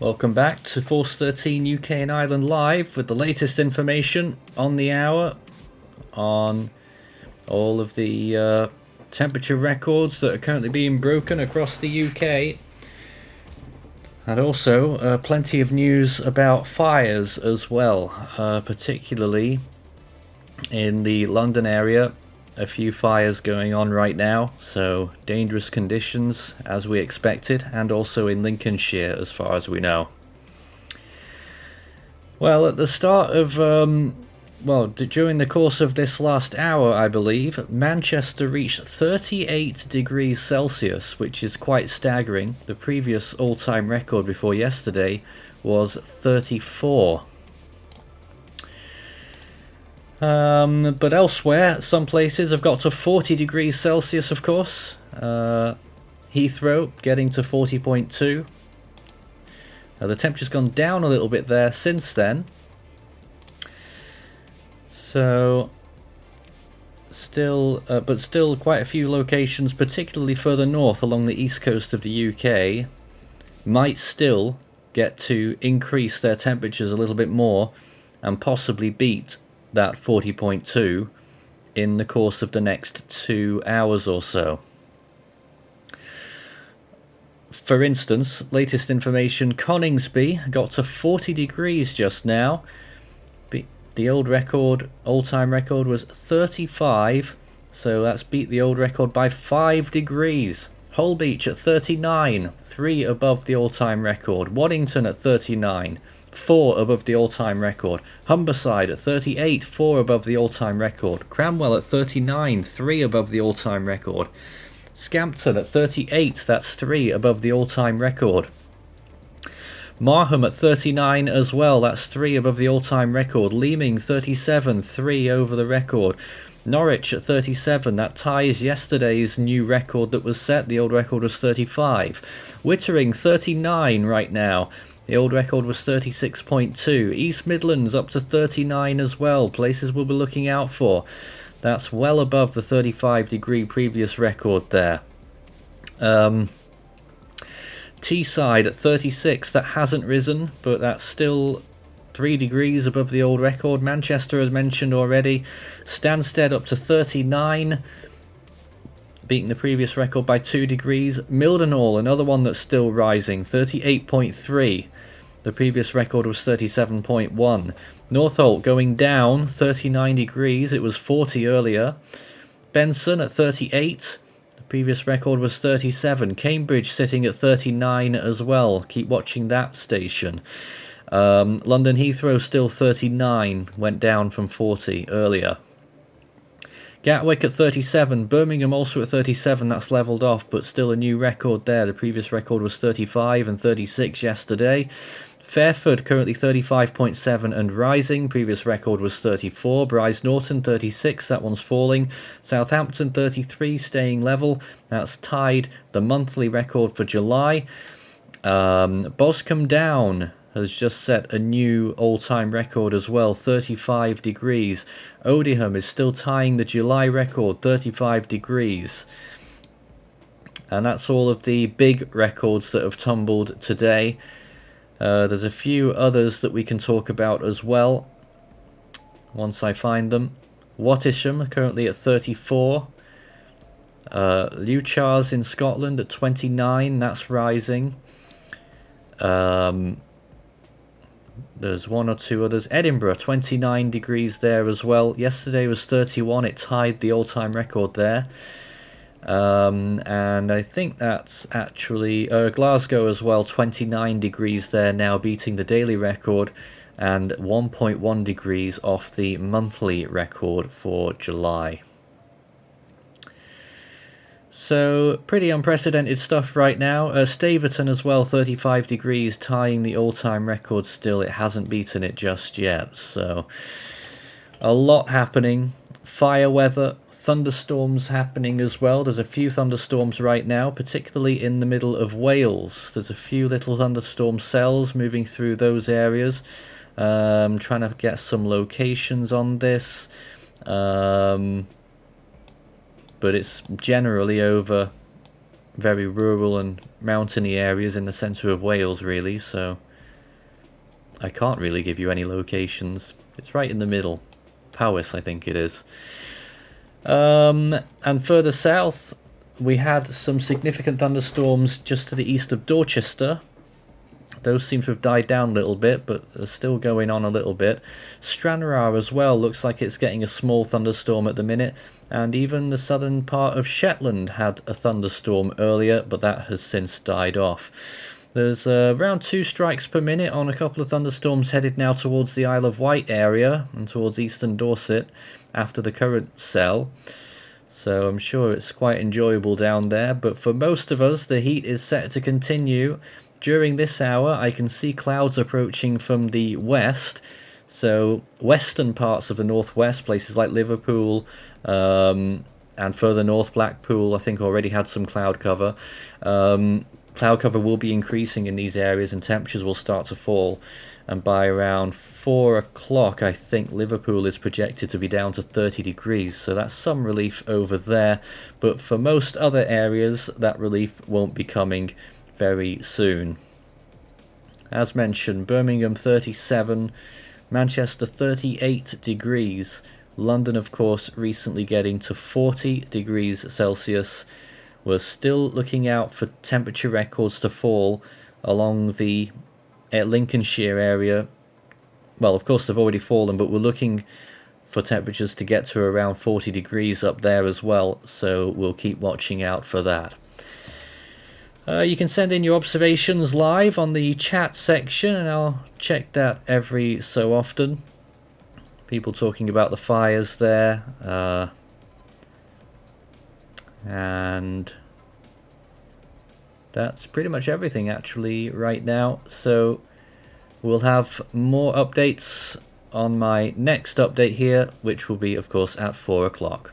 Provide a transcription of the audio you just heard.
Welcome back to Force 13 UK and Ireland Live with the latest information on the hour on all of the temperature records that are currently being broken across the UK. And also plenty of news about fires as well, particularly in the London area. A few fires going on right now, so dangerous conditions as we expected, and also in Lincolnshire as far as we know. Well, at the start of, during the course of this last hour, I believe, Manchester reached 38 degrees Celsius, which is quite staggering. The previous all-time record before yesterday was 34. But elsewhere, some places have got to 40 degrees Celsius, of course. Heathrow getting to 40.2. The temperature's gone down a little bit there since then. So, still quite a few locations, particularly further north along the east coast of the UK, might still get to increase their temperatures a little bit more and possibly beat that 40.2 in the course of the next 2 hours or so. For instance, latest information, Coningsby got to 40 degrees just now. The old record, all-time record, was 35, so that's beat the old record by 5 degrees. Holbeach at 39, 3 above the all-time record. Waddington at 39, 4 above the all-time record. Humberside at 38, 4 above the all-time record. Cranwell at 39, 3 above the all-time record. Scampton at 38, that's 3 above the all-time record. Marham at 39 as well, that's 3 above the all-time record. Leaming 37, 3 over the record. Norwich at 37, that ties yesterday's new record that was set. The old record was 35. Wittering 39 right now. The old record was 36.2. East Midlands up to 39 as well. Places we'll be looking out for. That's well above the 35 degree previous record there. Teesside at 36, that hasn't risen, but that's still 3 degrees above the old record. Manchester, as mentioned already. Stansted up to 39, beating the previous record by 2 degrees. Mildenhall, another one that's still rising, 38.3. The previous record was 37.1. Northolt going down, 39 degrees. It was 40 earlier. Benson at 38. The previous record was 37. Cambridge sitting at 39 as well. Keep watching that station. London Heathrow still 39. Went down from 40 earlier. Gatwick at 37, Birmingham also at 37, that's levelled off, but still a new record there. The previous record was 35 and 36 yesterday. Fairford currently 35.7 and rising, previous record was 34. Brize Norton 36, that one's falling. Southampton 33, staying level, that's tied the monthly record for July. Boscombe Down has just set a new all-time record as well, 35 degrees. Odiham is still tying the July record, 35 degrees. And that's all of the big records that have tumbled today. There's a few others that we can talk about as well, once I find them. Wattisham currently at 34. Leuchars in Scotland at 29, that's rising. There's one or two others. Edinburgh, 29 degrees there as well. Yesterday was 31. It tied the all-time record there. And I think that's actually Glasgow as well, 29 degrees there now, beating the daily record, and 1.1 degrees off the monthly record for July. So, pretty unprecedented stuff right now. Staverton as well, 35 degrees, tying the all-time record still. It hasn't beaten it just yet. So, a lot happening. Fire weather, thunderstorms happening as well. There's a few thunderstorms right now, particularly in the middle of Wales. There's a few little thunderstorm cells moving through those areas. Trying to get some locations on this. But it's generally over very rural and mountainy areas in the centre of Wales, really, so I can't really give you any locations. It's right in the middle. Powys, I think it is. And further south, we had some significant thunderstorms just to the east of Dorchester. Those seem to have died down a little bit, but they're still going on a little bit. Stranraer as well looks like it's getting a small thunderstorm at the minute, and even the southern part of Shetland had a thunderstorm earlier, but that has since died off. There's around 2 strikes per minute on a couple of thunderstorms headed now towards the Isle of Wight area and towards eastern Dorset after the current cell. So I'm sure it's quite enjoyable down there, but for most of us the heat is set to continue. During this hour I can see clouds approaching from the west, so western parts of the northwest, places like Liverpool and further north Blackpool I think already had some cloud cover. Cloud cover will be increasing in these areas and temperatures will start to fall, and by around 4 o'clock I think Liverpool is projected to be down to 30 degrees, so that's some relief over there, but for most other areas that relief won't be coming very soon. As mentioned, Birmingham 37, Manchester 38 degrees, London of course recently getting to 40 degrees Celsius. We're still looking out for temperature records to fall along the Lincolnshire area. Well, of course they've already fallen, but we're looking for temperatures to get to around 40 degrees up there as well, so we'll keep watching out for that. You can send in your observations live on the chat section, and I'll check that every so often. People talking about the fires there. And that's pretty much everything actually right now. So we'll have more updates on my next update here, which will be, of course, at 4 o'clock.